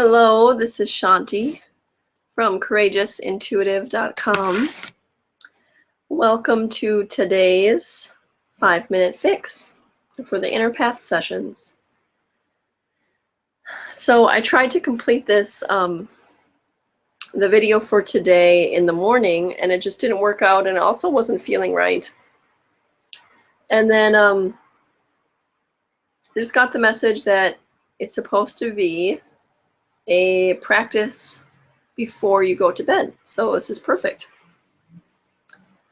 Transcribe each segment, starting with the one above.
Hello, this is Shanti from courageousintuitive.com. Welcome to today's 5-minute fix for the Inner Path sessions. So I tried to complete this, the video for today in the morning, and it just didn't work out, and it also wasn't feeling right. And then I just got the message that it's supposed to be a practice before you go to bed. So this is perfect.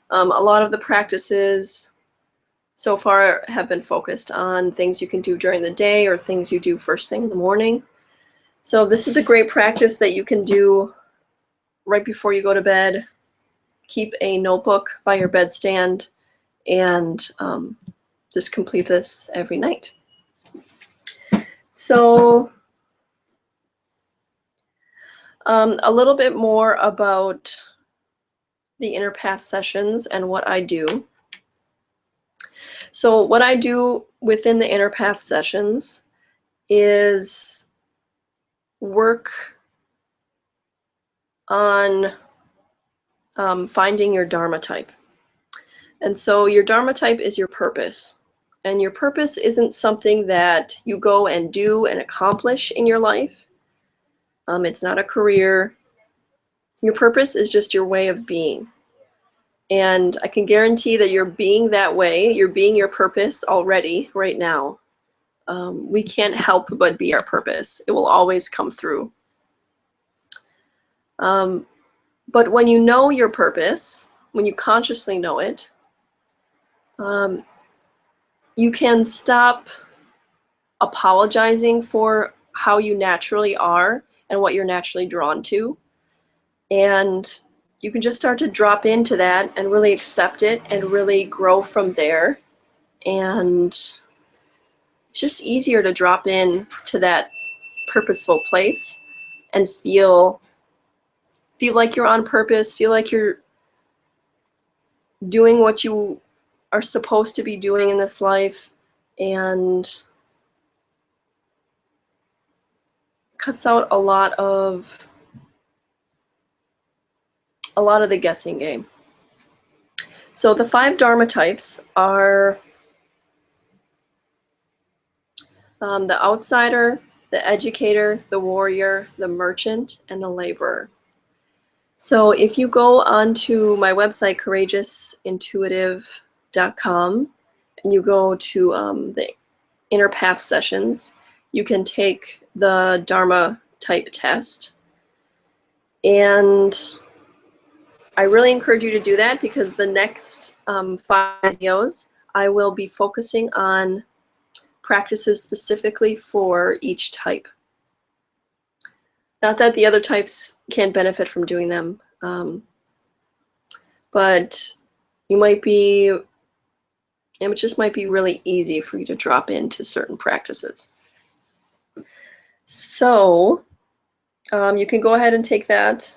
A lot of the practices so far have been focused on things you can do during the day or things you do first thing in the morning. So this is a great practice that you can do right before you go to bed. Keep a notebook by your bedstand and just complete this every night. So a little bit more about the Inner Path sessions and what I do. So what I do within the Inner Path sessions is work on finding your Dharma type. And so your Dharma type is your purpose. And your purpose isn't something that you go and do and accomplish in your life. It's not a career. Your purpose is just your way of being. And I can guarantee that you're being that way. You're being your purpose already right now. We can't help but be our purpose. It will always come through. But when you know your purpose, when you consciously know it, you can stop apologizing for how you naturally are and what you're naturally drawn to. And you can just start to drop into that and really accept it and really grow from there. And it's just easier to drop in to that purposeful place and feel like you're on purpose, feel like you're doing what you are supposed to be doing in this life, and cuts out a lot of the guessing game. So the 5 Dharma types are the outsider, the educator, the warrior, the merchant, and the laborer. So if you go onto my website, courageousintuitive.com, and you go to the Inner Path sessions, you can take the Dharma type test. And I really encourage you to do that, because the next 5 videos, I will be focusing on practices specifically for each type. Not that the other types can't benefit from doing them, but it just might be really easy for you to drop into certain practices. So you can go ahead and take that.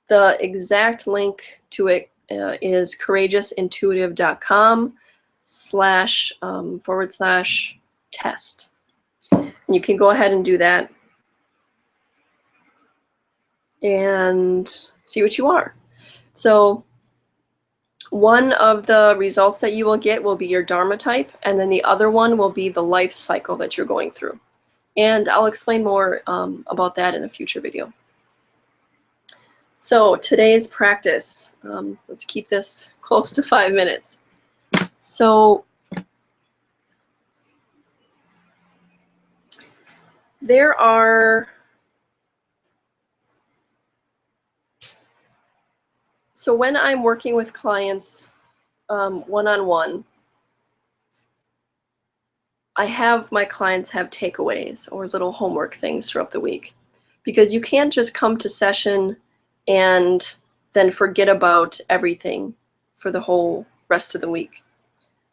The exact link to it is courageousintuitive.com//test. And you can go ahead and do that and see what you are. So one of the results that you will get will be your Dharma type, and then the other one will be the life cycle that you're going through. And I'll explain more about that in a future video. So today's practice, let's keep this close to 5 minutes. So so when I'm working with clients one-on-one, I have my clients have takeaways or little homework things throughout the week, because you can't just come to session and then forget about everything for the whole rest of the week.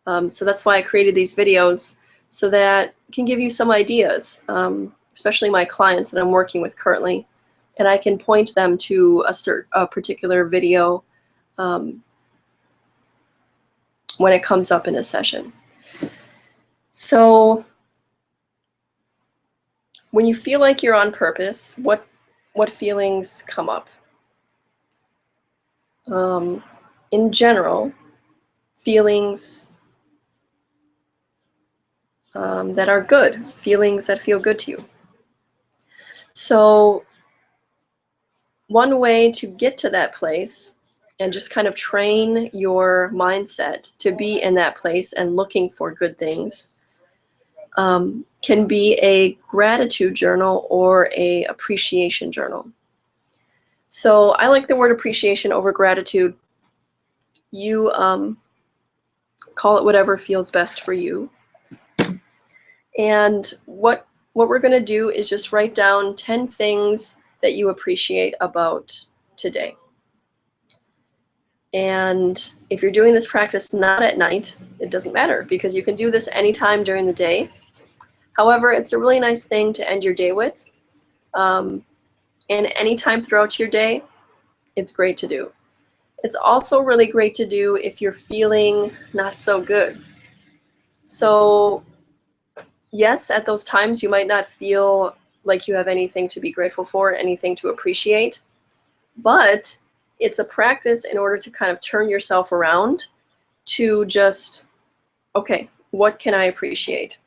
So that's why I created these videos, so that I can give you some ideas, especially my clients that I'm working with currently, and I can point them to a particular video when it comes up in a session. So when you feel like you're on purpose, what feelings come up? In general, feelings that are good, feelings that feel good to you. So one way to get to that place and just kind of train your mindset to be in that place and looking for good things can be a gratitude journal or a appreciation journal. So I like the word appreciation over gratitude. You call it whatever feels best for you. And what we're going to do is just write down 10 things that you appreciate about today. And if you're doing this practice not at night, it doesn't matter because you can do this anytime during the day. However, it's a really nice thing to end your day with. And anytime throughout your day, it's great to do. It's also really great to do if you're feeling not so good. So yes, at those times you might not feel like you have anything to be grateful for, anything to appreciate, but it's a practice in order to kind of turn yourself around to just, okay, what can I appreciate?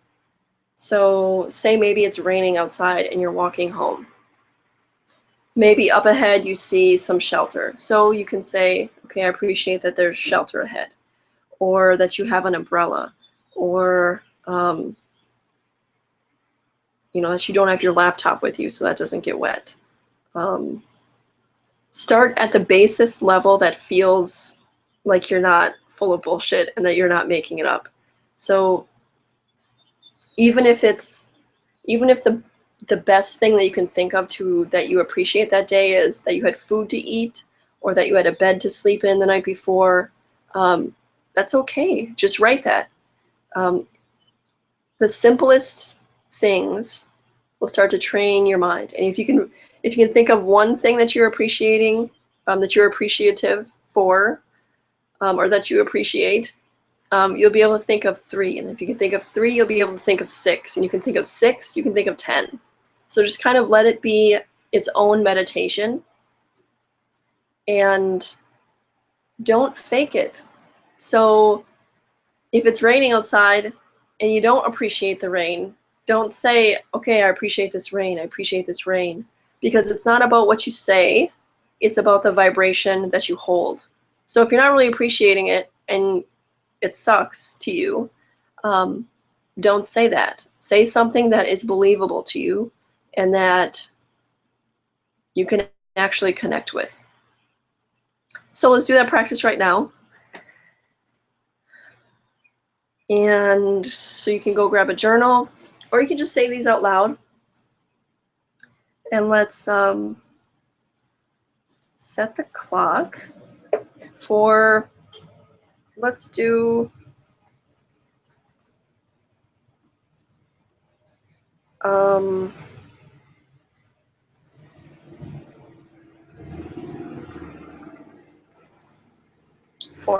So say maybe it's raining outside and you're walking home. Maybe up ahead you see some shelter. So you can say, okay, I appreciate that there's shelter ahead, or that you have an umbrella, or that you don't have your laptop with you so that doesn't get wet. Start at the basest level that feels like you're not full of bullshit and that you're not making it up. So even if the best thing that you can think of that you appreciate that day is that you had food to eat or that you had a bed to sleep in the night before, that's okay. Just write that. The simplest things will start to train your mind. And if you can think of one thing that you're appreciating, that you're appreciative for, or that you appreciate, you'll be able to think of 3. And if you can think of 3, you'll be able to think of 6. And you can think of 6, you can think of 10. So just kind of let it be its own meditation. And don't fake it. So if it's raining outside and you don't appreciate the rain, don't say, okay, I appreciate this rain, I appreciate this rain. Because it's not about what you say, it's about the vibration that you hold. So if you're not really appreciating it and it sucks to you, don't say that. Say something that is believable to you and that you can actually connect with. So let's do that practice right now. And so you can go grab a journal, or you can just say these out loud. And let's set the clock for, let's do 4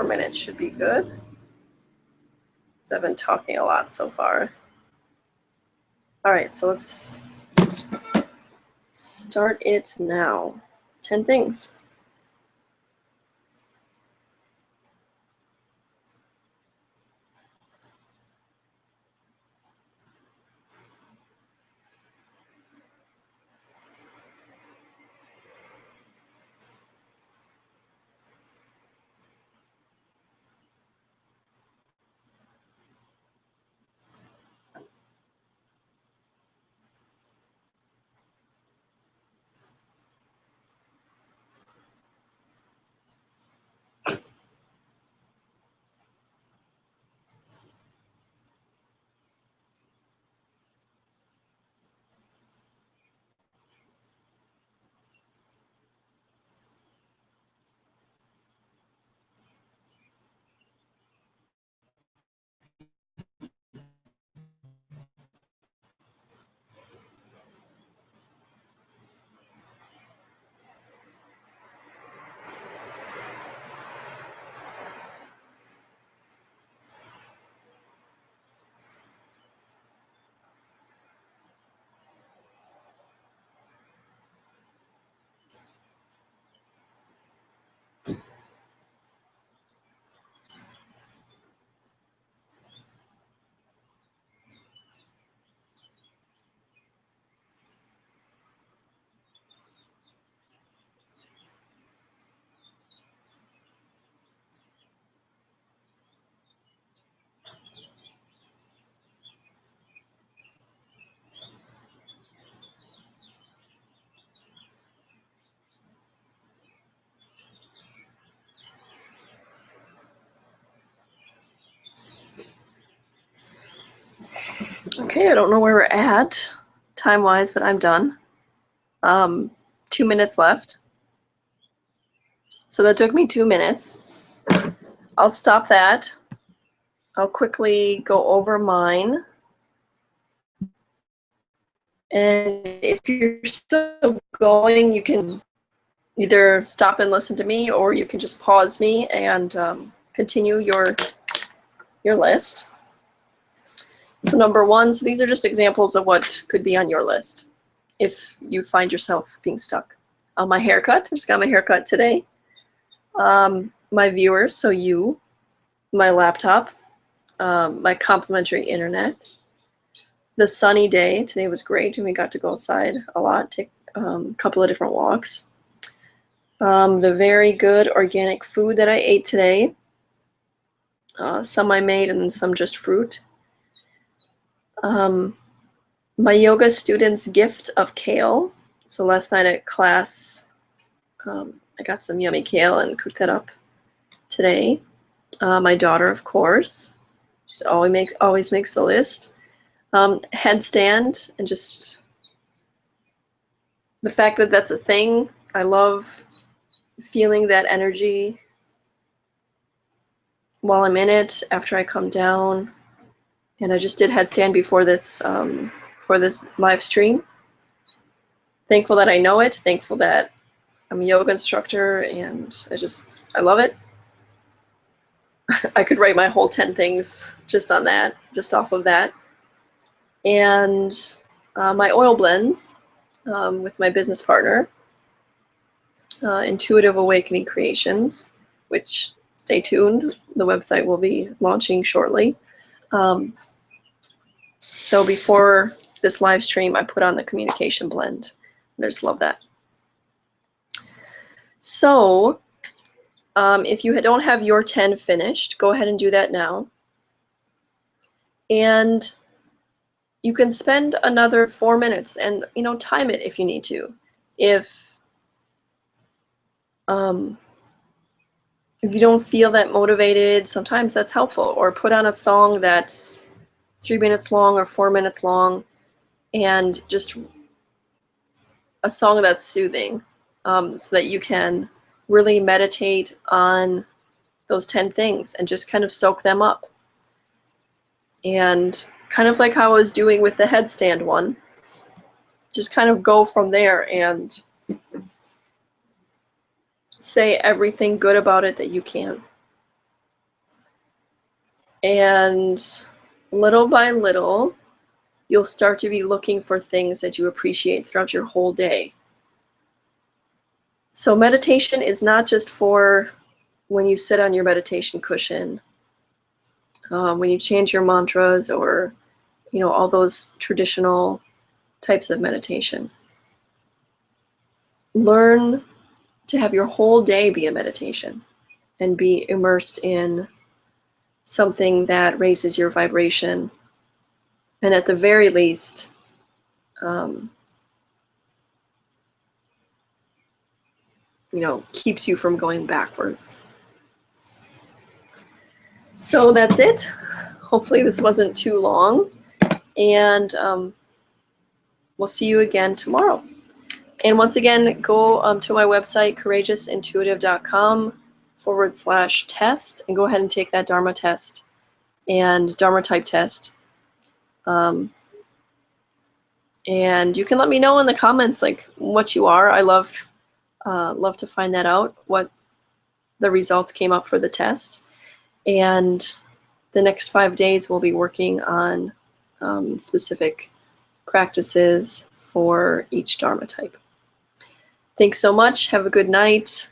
minutes should be good. I've been talking a lot so far. All right, so let's start it now. 10 things. Okay, I don't know where we're at time-wise, but I'm done. 2 minutes left. So that took me 2 minutes. I'll stop that. I'll quickly go over mine. And if you're still going, you can either stop and listen to me, or you can just pause me and continue your list. So number 1, so these are just examples of what could be on your list if you find yourself being stuck. My haircut, I just got my haircut today. My viewers, so you, my laptop, my complimentary internet, the sunny day. Today was great, and we got to go outside a lot, take a couple of different walks. The very good organic food that I ate today. Some I made and some just fruit. My yoga students' gift of kale. So last night at class, I got some yummy kale and cooked that up today. My daughter, of course, she always makes the list. Headstand, and just the fact that that's a thing. I love feeling that energy while I'm in it, after I come down. And I just did headstand before this live stream. Thankful that I know it, thankful that I'm a yoga instructor, and I love it. I could write my whole 10 things just on that, just off of that. And my oil blends with my business partner, Intuitive Awakening Creations, which, stay tuned, the website will be launching shortly. So before this live stream, I put on the communication blend. I just love that. So if you don't have your 10 finished, go ahead and do that now. And you can spend another 4 minutes and, time it if you need to. If you don't feel that motivated, sometimes that's helpful. Or put on a song that's 3 minutes long or 4 minutes long, and just a song that's soothing, so that you can really meditate on those 10 things and just kind of soak them up. And kind of like how I was doing with the headstand one, just kind of go from there and say everything good about it that you can. And little by little, you'll start to be looking for things that you appreciate throughout your whole day. So meditation is not just for when you sit on your meditation cushion, when you chant your mantras, or all those traditional types of meditation. Learn to have your whole day be a meditation and be immersed in something that raises your vibration, and at the very least, keeps you from going backwards. So that's it. Hopefully this wasn't too long, and we'll see you again tomorrow. And once again, go to my website, courageousintuitive.com/test, and go ahead and take that Dharma test and Dharma type test. And you can let me know in the comments what you are. I love to find that out, what the results came up for the test. And the next 5 days we'll be working on specific practices for each Dharma type. Thanks so much. Have a good night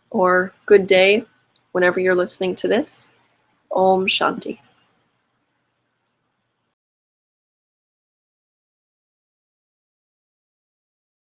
or good day whenever you're listening to this. Om Shanti.